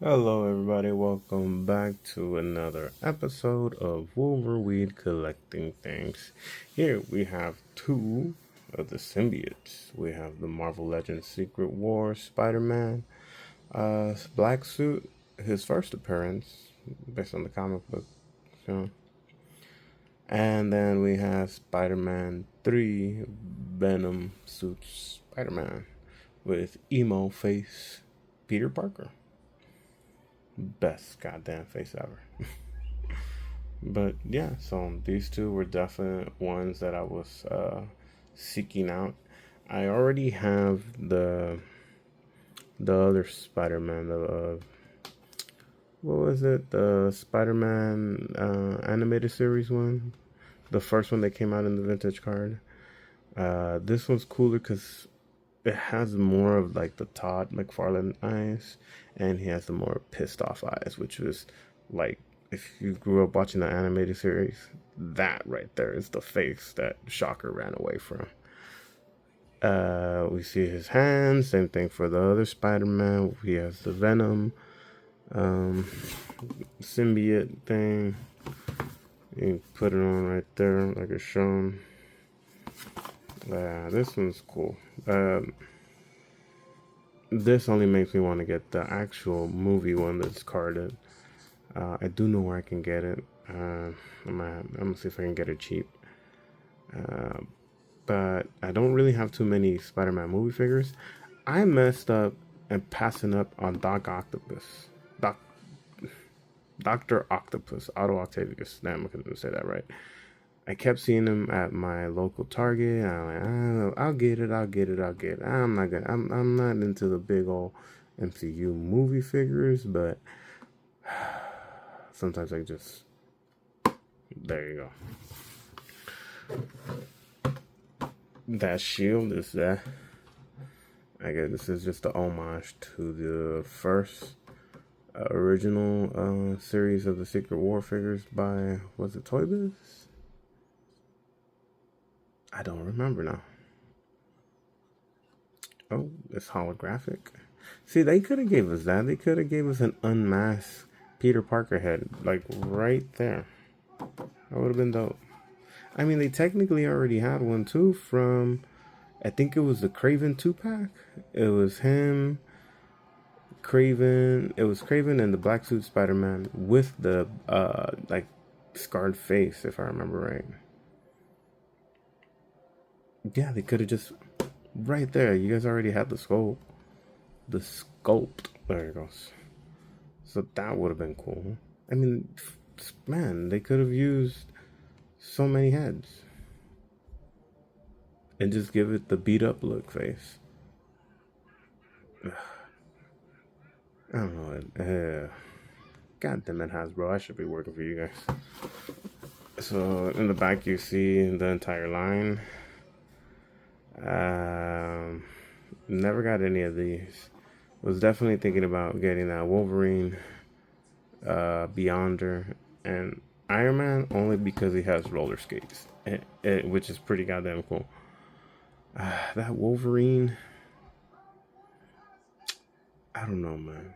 Hello, everybody. Welcome back to another episode of Wolverweed Collecting Things. Here we have two of the symbiotes. We have the Marvel Legends Secret War Spider-Man, Black Suit, his first appearance based on the comic book, you know. And then we have Spider-Man 3 Venom Suit Spider-Man with emo face Peter Parker. Best goddamn face ever. But yeah, so these two were definite ones that I was seeking out. I already have the other Spider-Man, the what was it? The Spider-Man animated series one, the first one that came out in the vintage card. This one's cooler because it has more of like the Todd McFarlane eyes, and he has the more pissed off eyes, which was like if you grew up watching the animated series, that right there is the face that Shocker ran away from. We see his hands. Same thing for the other Spider-Man. He has the Venom um, symbiote thing. You can put it on right there, like it's shown. This one's cool. This only makes me want to get the actual movie one that's carded. I do know where I can get it. I'm gonna see if I can get it cheap. Uh, but I don't really have too many Spider-Man movie figures. I messed up and passing up on Doc Octopus. Doctor Octopus, Otto Octavius. Damn, I couldn't say that right. I kept seeing him at my local Target. I'm like, I don't know, I'll get it. I'm not into the big old MCU movie figures, but sometimes I just, there you go. That shield is that. I guess this is just a homage to the first original series of the Secret War figures by, was it Toy Biz? I don't remember now. Oh, it's holographic. See, they could have gave us that. They could have gave us an unmasked Peter Parker head, like right there. That would have been dope. I mean, they technically already had one too from, I think it was the Craven 2-pack. It was him, Craven. It was Craven and the Black Suit Spider-Man with the like scarred face, if I remember right. Yeah, they could have just right there. You guys already had the sculpt. The sculpt. There it goes. So that would have been cool. I mean, man, they could have used so many heads and just give it the beat up look face. I don't know. God damn it, Hasbro. I should be working for you guys. So in the back, you see the entire line. Never got any of these. Was definitely thinking about getting that Wolverine, Beyonder, and Iron Man only because he has roller skates, which is pretty goddamn cool. That Wolverine, I don't know, man.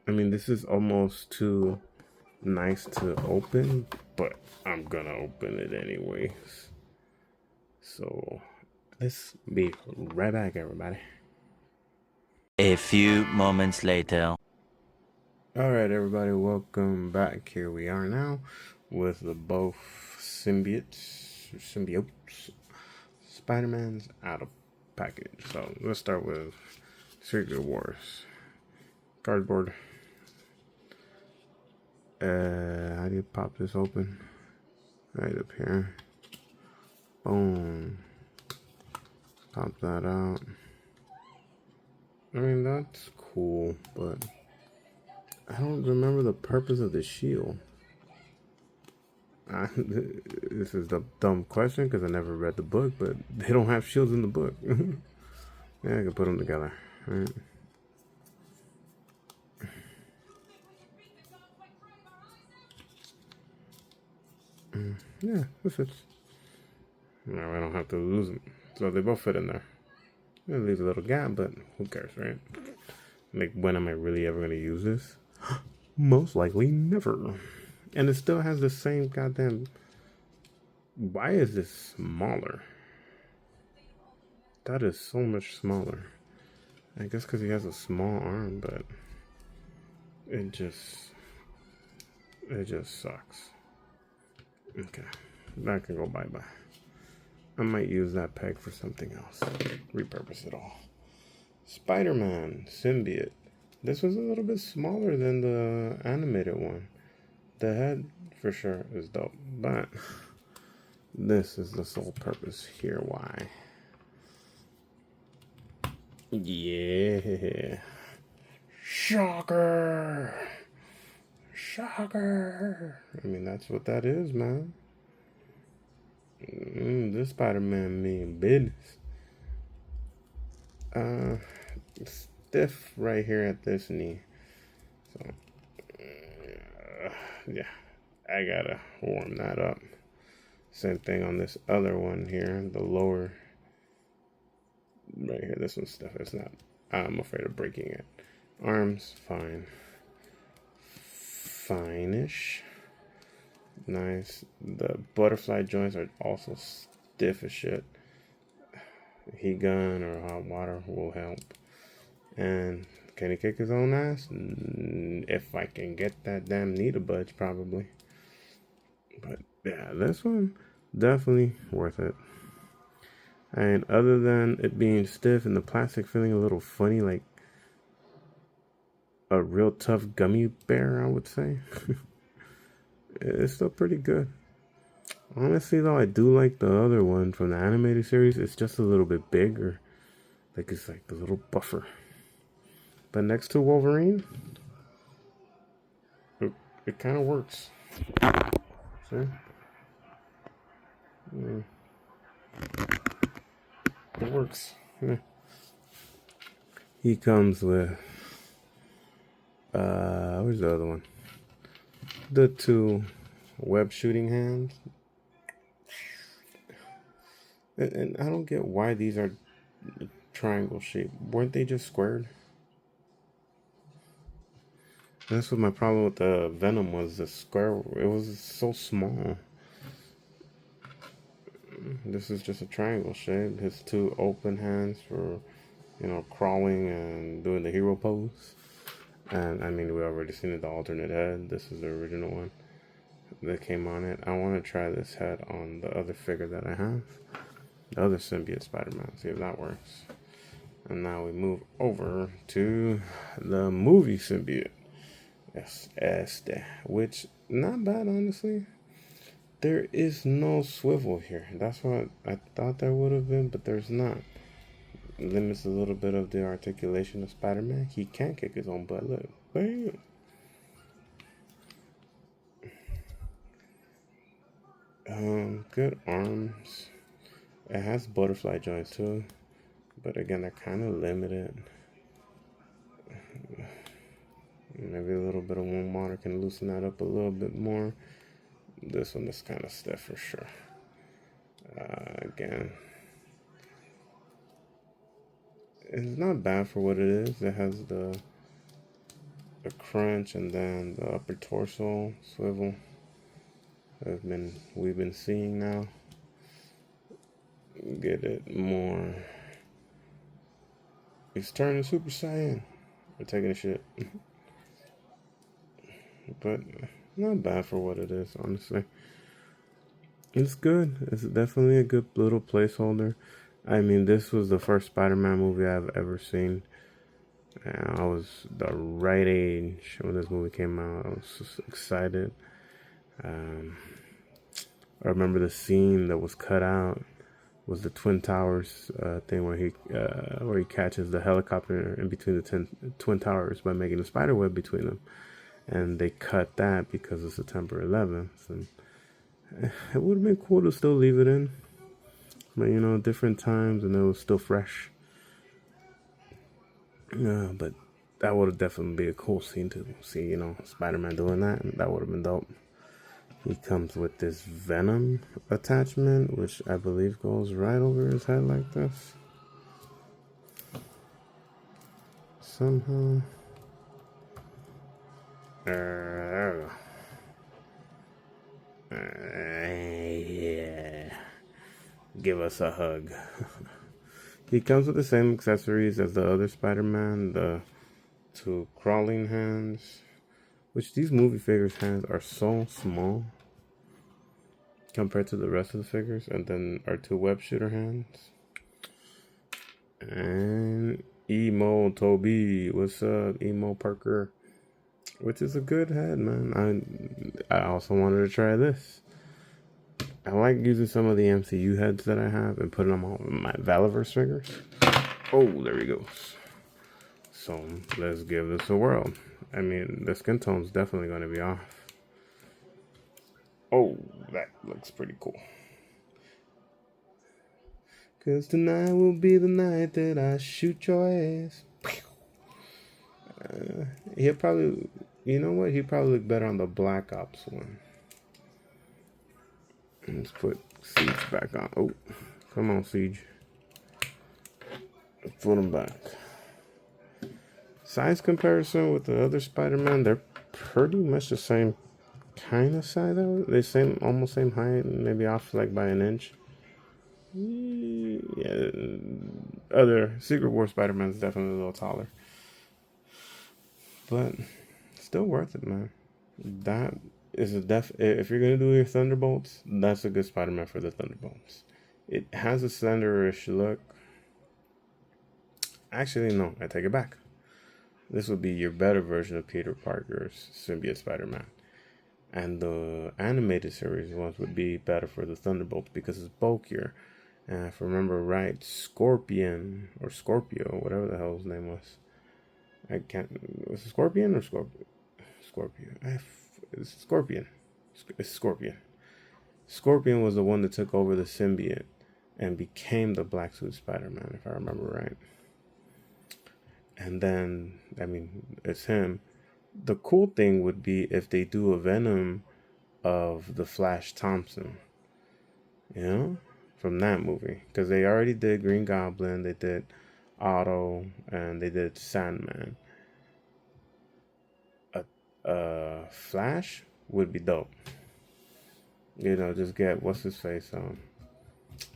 I mean, this is almost too nice to open, but I'm gonna open it anyways. So let's be right back, everybody. A few moments later. All right, everybody, welcome back. Here we are now with the both symbiotes, Spider-Man's out of package. So let's start with Secret Wars cardboard. How do you pop this open? Right up here. Boom. Pop that out. I mean, that's cool, but I don't remember the purpose of the shield. This is the dumb question because I never read the book, but they don't have shields in the book. Yeah, I can put them together. Right. Yeah, this fits. No, I don't have to lose them. So they both fit in there. It leaves a little gap, but who cares, right? Like, when am I really ever going to use this? Most likely never. And it still has the same goddamn... Why is this smaller? That is so much smaller. I guess because he has a small arm, but... It just sucks. Okay. That can go bye-bye. I might use that peg for something else. Repurpose it all. Spider-Man Symbiote. This was a little bit smaller than the animated one. The head, for sure, is dope. But this is the sole purpose here. Why? Yeah. Shocker! Shocker! I mean, that's what that is, man. This Spider-Man mean business. Stiff right here at this knee. So, yeah, I gotta warm that up. Same thing on this other one here, the lower, right here. This one's stiff. It's not. I'm afraid of breaking it. Arms, fine. Fine-ish. Nice. The butterfly joints are also stiff as shit. Heat gun or hot water will help. And can he kick his own ass? If I can get that damn knee to budge, probably. But yeah, this one, definitely worth it. And other than it being stiff and the plastic feeling a little funny, like a real tough gummy bear, I would say. It's still pretty good. Honestly, though, I do like the other one from the animated series. It's just a little bit bigger. Like, it's like a little buffer. But next to Wolverine, it kind of works. See? Yeah. It works. Yeah. He comes with, where's the other one? The two web shooting hands. And I don't get why these are triangle shaped. Weren't they just squared? That's what my problem with the Venom was. The square, it was so small. This is just a triangle shape. His two open hands for, crawling and doing the hero pose. And I mean, we already seen it, the alternate head. This is the original one that came on it. I want to try this head on the other figure that I have. The other symbiote Spider-Man. See if that works. And now we move over to the movie symbiote. Yes, Este. Which, not bad, honestly. There is no swivel here. That's what I thought there would have been, but there's not. It limits a little bit of the articulation of Spider-Man. He can kick his own butt. Look. Bam. Good arms. It has butterfly joints too, but again, they're kind of limited. Maybe a little bit of warm water can loosen that up a little bit more. This one is kind of stiff for sure. Again, it's not bad for what it is. It has the crunch and then the upper torso swivel we've been seeing now. Get it more. He's turning Super Saiyan. We're taking a shit. But not bad for what it is, honestly. It's good. It's definitely a good little placeholder. I mean, this was the first Spider-Man movie I've ever seen. And I was the right age when this movie came out. I was just excited. I remember the scene that was cut out was the Twin Towers thing where he catches the helicopter in between the Twin Towers by making a spider web between them. And they cut that because of September 11th. And it would have been cool to still leave it in. But, different times and it was still fresh. But that would have definitely been a cool scene to see, Spider-Man doing that. And that would have been dope. He comes with this Venom attachment, which I believe goes right over his head like this. somehow. There we go. Yeah. Give us a hug. He comes with the same accessories as the other Spider-Man, the two crawling hands, which these movie figures' hands are so small compared to the rest of the figures, and then our two web shooter hands. And Emo Toby, what's up, Emo Parker? Which is a good head, man. I also wanted to try this. I like using some of the MCU heads that I have and putting them on my Valiverse figures. Oh, there he goes. So let's give this a whirl. I mean, the skin tone's definitely going to be off. Oh, that looks pretty cool. 'Cause tonight will be the night that I shoot your ass. He'll probably, you know what? He'd probably look better on the Black Ops one. Let's put Siege back on. Oh, come on, Siege. Let's put him back. Size comparison with the other Spider-Man, they're pretty much the same kind of size. They almost same height, maybe off like by an inch. Yeah, other Secret War Spider-Man is definitely a little taller, but still worth it, man. That is if you're gonna do your Thunderbolts, that's a good Spider-Man for the Thunderbolts. It has a slender-ish look. Actually, no, I take it back. This would be your better version of Peter Parker's symbiote Spider-Man. And the animated series ones would be better for the Thunderbolts because it's bulkier. And if I remember right, Scorpion or Scorpio, whatever the hell his name was. Was it Scorpion or Scorpio? Scorpio. It's Scorpion. It's Scorpion. Scorpion was the one that took over the symbiote and became the Black Suit Spider-Man, if I remember right. And then, I mean, it's him. The cool thing would be if they do a Venom of the Flash Thompson, you know, from that movie. Because they already did Green Goblin, they did Otto, and they did Sandman. Flash would be dope. You know, just get, what's his face?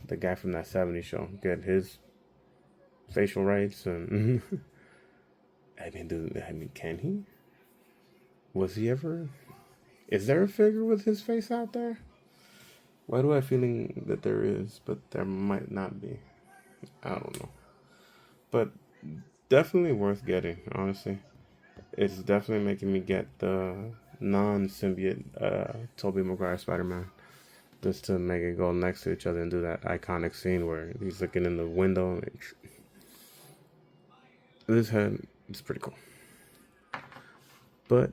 The guy from that 70s show. Get his facial rights and... I mean, can he? Was he ever? Is there a figure with his face out there? Why do I feeling that there is, but there might not be? I don't know. But definitely worth getting, honestly. It's definitely making me get the non-symbiote Tobey Maguire Spider-Man. Just to make it go next to each other and do that iconic scene where he's looking in the window. This head is pretty cool. But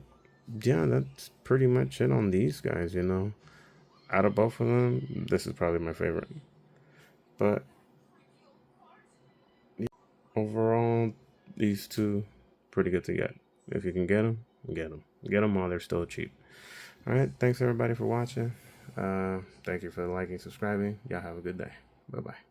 yeah, that's pretty much it on these guys, you know. Out of both of them, this is probably my favorite. But yeah, overall, these two, pretty good to get. If you can get them, get them. Get them while they're still cheap. All right, thanks everybody for watching. Thank you for liking, subscribing. Y'all have a good day. Bye-bye.